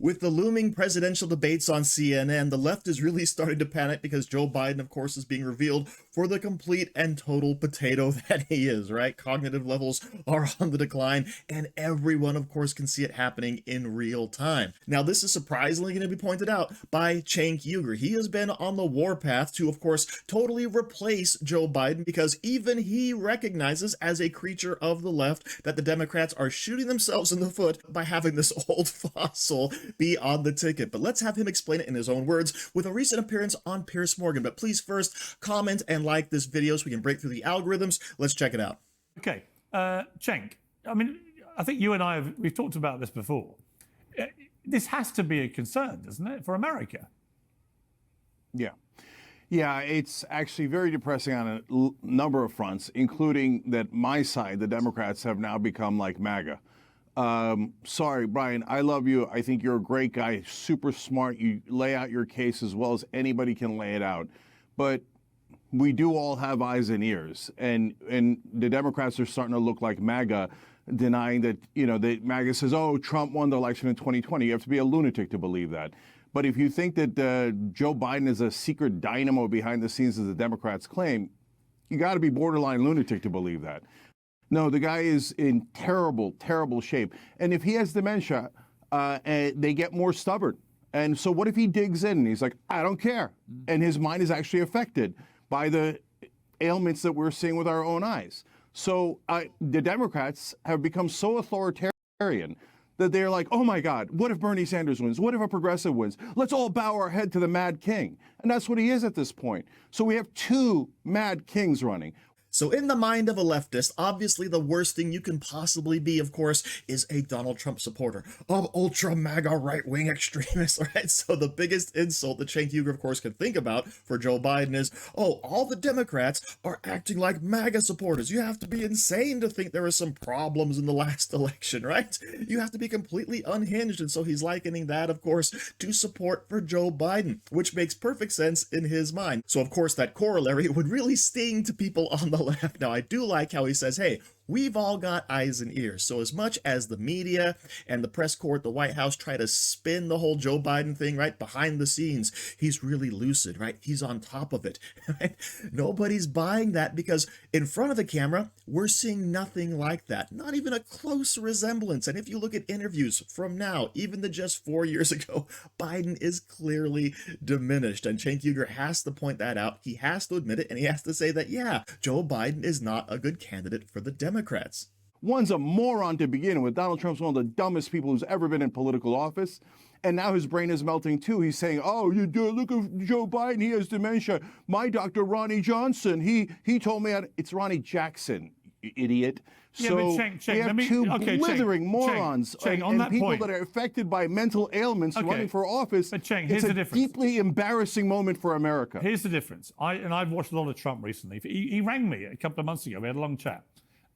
With the looming presidential debates on CNN, the left is really starting to panic because Joe Biden, of course, is being revealed for the complete and total potato that he is, right? Cognitive levels are on the decline, and everyone, of course, can see it happening in real time. Now, this is surprisingly going to be pointed out by Cenk Uygur. He has been on the warpath to, of course, totally replace Joe Biden because even he recognizes as a creature of the left that the Democrats are shooting themselves in the foot by having this old fossil be on the ticket. But let's have him explain it in his own words with a recent appearance on Piers Morgan. But please first comment and like this video so we can break through the algorithms. Let's check it out. Okay, Cenk, I mean, I think you and we've talked about this before. This has to be a concern, doesn't it, for America? Yeah. Yeah, it's actually very depressing on a number of fronts, including that my side, the Democrats, have now become like MAGA. Sorry, Brian, I love you. I think you're a great guy, super smart. You lay out your case as well as anybody can lay it out. But we do all have eyes and ears. And the Democrats are starting to look like MAGA, denying that, MAGA says, oh, Trump won the election in 2020. You have to be a lunatic to believe that. But if you think that Joe Biden is a secret dynamo behind the scenes, as the Democrats claim, you got to be borderline lunatic to believe that. No, the guy is in terrible, terrible shape. And if he has dementia, they get more stubborn. And so what if he digs in and he's like, I don't care. And his mind is actually affected by the ailments that we're seeing with our own eyes. So the Democrats have become so authoritarian that they're like, oh my God, what if Bernie Sanders wins? What if a progressive wins? Let's all bow our head to the Mad King. And that's what he is at this point. So we have two Mad Kings running. So in the mind of a leftist, obviously the worst thing you can possibly be, of course, is a Donald Trump supporter, an ultra MAGA right-wing extremist, right? So the biggest insult that Cenk Uygur, of course, can think about for Joe Biden is, oh, all the Democrats are acting like MAGA supporters. You have to be insane to think there were some problems in the last election, right? You have to be completely unhinged. And so he's likening that, of course, to support for Joe Biden, which makes perfect sense in his mind. So, of course, that corollary would really sting to people on the left. Now, I do like how he says, hey, we've all got eyes and ears. So as much as the media and the press corps at the White House try to spin the whole Joe Biden thing, right, behind the scenes, he's really lucid, right? He's on top of it, right? Nobody's buying that because in front of the camera, we're seeing nothing like that. Not even a close resemblance. And if you look at interviews from now, even to just 4 years ago, Biden is clearly diminished. And Cenk Uygur has to point that out. He has to admit it, and he has to say that, yeah, Joe Biden is not a good candidate for the Democrats. One's a moron to begin with. Donald Trump's one of the dumbest people who's ever been in political office. And now his brain is melting too. He's saying, oh, you do look at Joe Biden, he has dementia. My doctor, Ronnie Johnson, he told me it's Ronnie Jackson, you idiot. Yeah, so but Cenk, we have two blithering morons Cenk, on and that people point, that are affected by mental ailments running for office. But Cenk, here's it's the a difference. deeply embarrassing moment for America. Here's the difference. I've watched a lot of Trump recently. He rang me a couple of months ago. We had a long chat.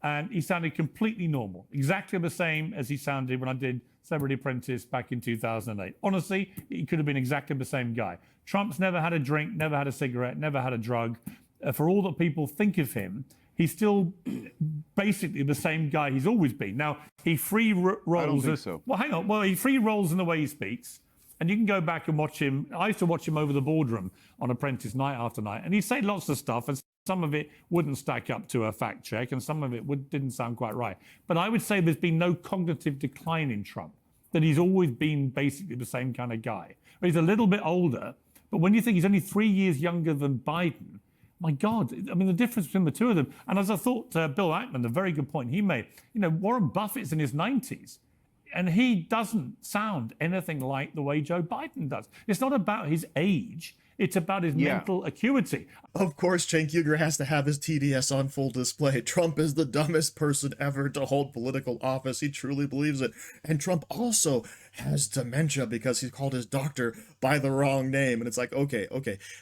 And he sounded completely normal, exactly the same as he sounded when I did Celebrity Apprentice back in 2008. Honestly, he could have been exactly the same guy. Trump's never had a drink, never had a cigarette, never had a drug. For all that people think of him, he's still basically the same guy he's always been. Now, he free rolls. I don't think so. Well, hang on. Well, he free rolls in the way he speaks. And you can go back and watch him. I used to watch him over the boardroom on Apprentice night after night. And he'd say lots of stuff. And some of it wouldn't stack up to a fact check. And some of it didn't sound quite right. But I would say there's been no cognitive decline in Trump. That he's always been basically the same kind of guy. But he's a little bit older. But when you think he's only 3 years younger than Biden, my God, I mean, the difference between the two of them. And as I thought Bill Ackman, a very good point he made, Warren Buffett's in his 90s. And he doesn't sound anything like the way Joe Biden does. It's not about his age. It's about his mental acuity. Of course, Cenk Uygur has to have his TDS on full display. Trump is the dumbest person ever to hold political office. He truly believes it. And Trump also has dementia because he called his doctor by the wrong name. And it's like, okay,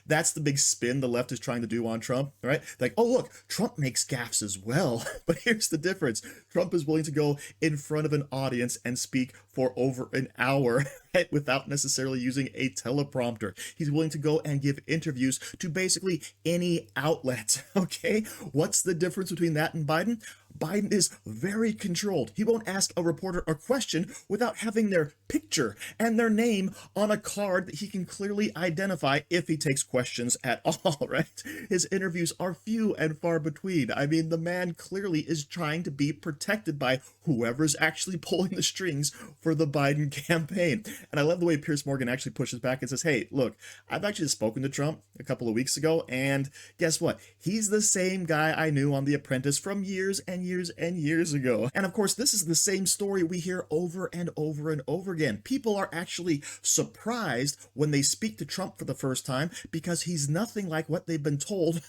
that's the big spin the left is trying to do on Trump, right? Like, oh, look, Trump makes gaffes as well. But here's the difference. Trump is willing to go in front of an audience and speak for over an hour without necessarily using a teleprompter. He's willing to go and give interviews to basically any outlet, okay? What's the difference between that and Biden? Biden is very controlled. He won't ask a reporter a question without having their picture and their name on a card that he can clearly identify if he takes questions at all, right? His interviews are few and far between. I mean, the man clearly is trying to be protected by whoever's actually pulling the strings for the Biden campaign. And I love the way Piers Morgan actually pushes back and says, hey, look, I've actually spoken to Trump a couple of weeks ago, and guess what? He's the same guy I knew on The Apprentice from years and years and years ago. And of course, this is the same story we hear over and over and over again. People are actually surprised when they speak to Trump for the first time because he's nothing like what they've been told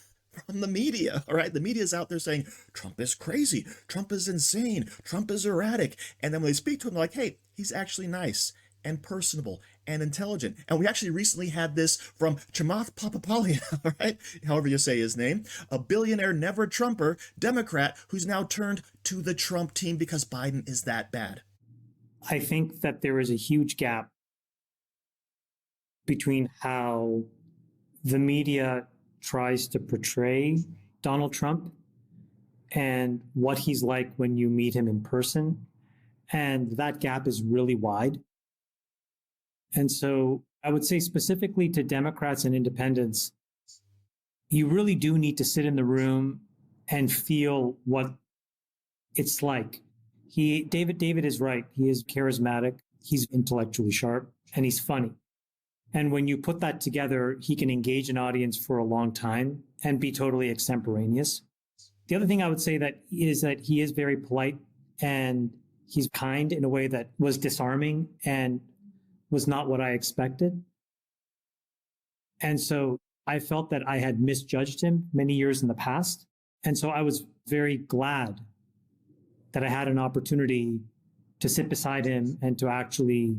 from the media. All right, the media is out there saying Trump is crazy, Trump is insane, Trump is erratic, and then when they speak to him, they're like, hey, he's actually nice and personable and intelligent. And we actually recently had this from Chamath Palihapitiya, all right, however you say his name, a billionaire never Trumper Democrat who's now turned to the Trump team because Biden is that bad. I think that there is a huge gap between how the media tries to portray Donald Trump and what he's like when you meet him in person. And that gap is really wide. And so I would say specifically to Democrats and independents, you really do need to sit in the room and feel what it's like. David is right. He is charismatic. He's intellectually sharp and he's funny. And when you put that together, he can engage an audience for a long time and be totally extemporaneous. The other thing I would say that he is very polite and he's kind in a way that was disarming and was not what I expected. And so I felt that I had misjudged him many years in the past. And so I was very glad that I had an opportunity to sit beside him and to actually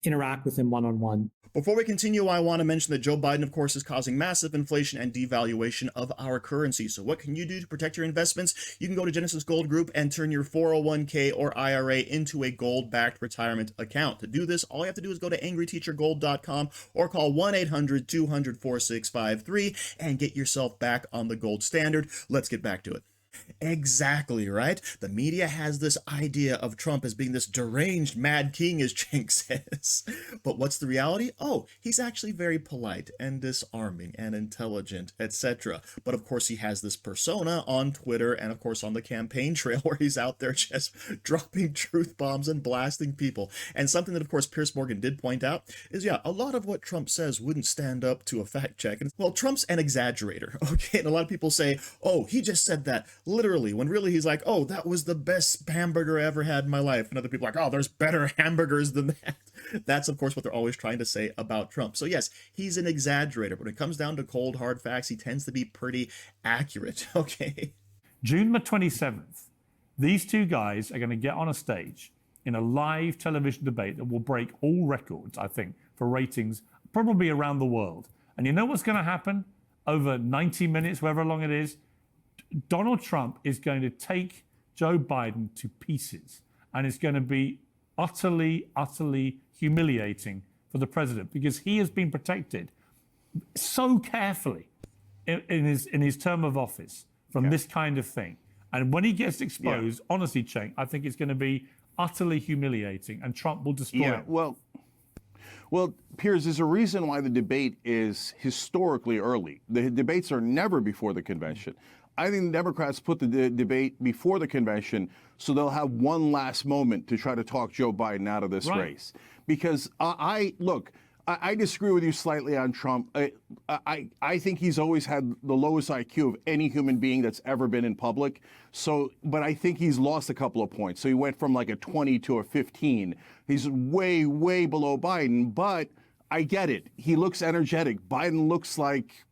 interact with him one-on-one. Before we continue, I want to mention that Joe Biden, of course, is causing massive inflation and devaluation of our currency. So what can you do to protect your investments? You can go to Genesis Gold Group and turn your 401k or IRA into a gold-backed retirement account. To do this, all you have to do is go to angryteachergold.com or call 1-800-200-4653 and get yourself back on the gold standard. Let's get back to it. Exactly, right? The media has this idea of Trump as being this deranged mad king, as Cenk says. But what's the reality? Oh, he's actually very polite and disarming and intelligent, etc. But of course, he has this persona on Twitter and of course on the campaign trail where he's out there just dropping truth bombs and blasting people. And something that of course Piers Morgan did point out is, yeah, a lot of what Trump says wouldn't stand up to a fact check. And well, Trump's an exaggerator, okay? And a lot of people say, oh, he just said that literally, when really he's like, oh, that was the best hamburger I ever had in my life. And other people are like, oh, there's better hamburgers than that. That's, of course, what they're always trying to say about Trump. So yes, he's an exaggerator. But when it comes down to cold, hard facts, he tends to be pretty accurate, okay? June the 27th, these two guys are going to get on a stage in a live television debate that will break all records, I think, for ratings, probably around the world. And you know what's going to happen? Over 90 minutes, however long it is, Donald Trump is going to take Joe Biden to pieces, and it's going to be utterly, utterly humiliating for the president because he has been protected so carefully in his term of office from this kind of thing. And when he gets exposed, honestly, Cenk, I think it's going to be utterly humiliating, and Trump will destroy it. Well, Piers, there's a reason why the debate is historically early. The debates are never before the convention. I think the Democrats put the debate before the convention so they'll have one last moment to try to talk Joe Biden out of this race. Because I disagree with you slightly on Trump. I think he's always had the lowest IQ of any human being that's ever been in public. So, but I think he's lost a couple of points. So he went from like a 20 to a 15. He's way, way below Biden, but I get it. He looks energetic. Biden looks like,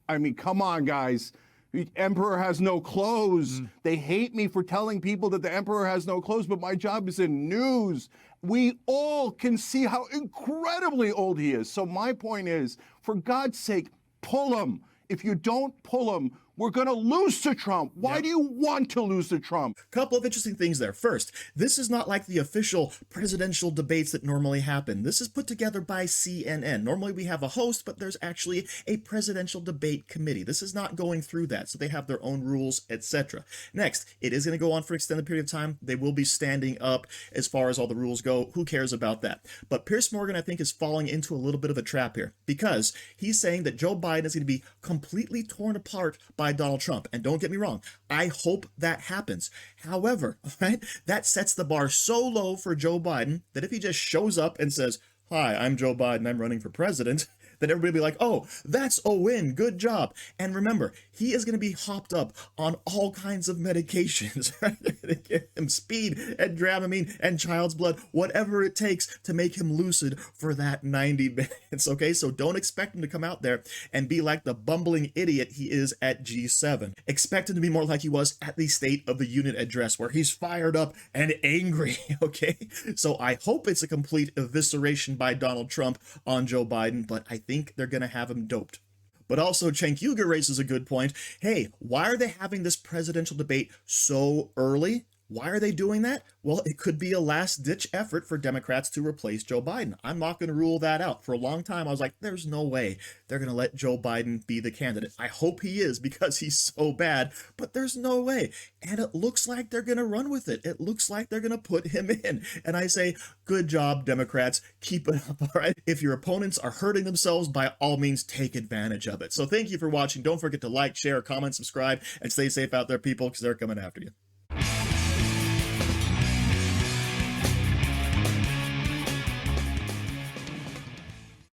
I mean, come on, guys. The emperor has no clothes. They hate me for telling people that the emperor has no clothes, but my job is in news. We all can see how incredibly old he is. So my point is, for God's sake, pull him. If you don't pull him, We're going to lose to Trump. Why do you want to lose to Trump? Couple of interesting things there. First, this is not like the official presidential debates that normally happen. This is put together by CNN. Normally we have a host, but there's actually a presidential debate committee. This is not going through that, so they have their own rules, etc. Next, it is going to go on for an extended period of time. They will be standing up as far as all the rules go. Who cares about that? But Piers Morgan, I think, is falling into a little bit of a trap here because he's saying that Joe Biden is going to be completely torn apart by Donald Trump. And don't get me wrong, I hope that happens. However, right, that sets the bar so low for Joe Biden that if he just shows up and says, "Hi, I'm Joe Biden, I'm running for president," then everybody will be like, "Oh, that's a win, good job." And remember, he is going to be hopped up on all kinds of medications, right? They give him speed and Dramamine and child's blood, whatever it takes to make him lucid for that 90 minutes, okay? So don't expect him to come out there and be like the bumbling idiot he is at G7. Expect him to be more like he was at the State of the Union address, where he's fired up and angry, okay? So I hope it's a complete evisceration by Donald Trump on Joe Biden, but I think they're going to have him doped. But also, Cenk Uygur raises a good point. Hey, why are they having this presidential debate so early? Why are they doing that? Well, it could be a last-ditch effort for Democrats to replace Joe Biden. I'm not going to rule that out. For a long time, I was like, there's no way they're going to let Joe Biden be the candidate. I hope he is because he's so bad, but there's no way. And it looks like they're going to run with it. It looks like they're going to put him in. And I say, good job, Democrats. Keep it up, all right? If your opponents are hurting themselves, by all means, take advantage of it. So thank you for watching. Don't forget to like, share, comment, subscribe, and stay safe out there, people, because they're coming after you.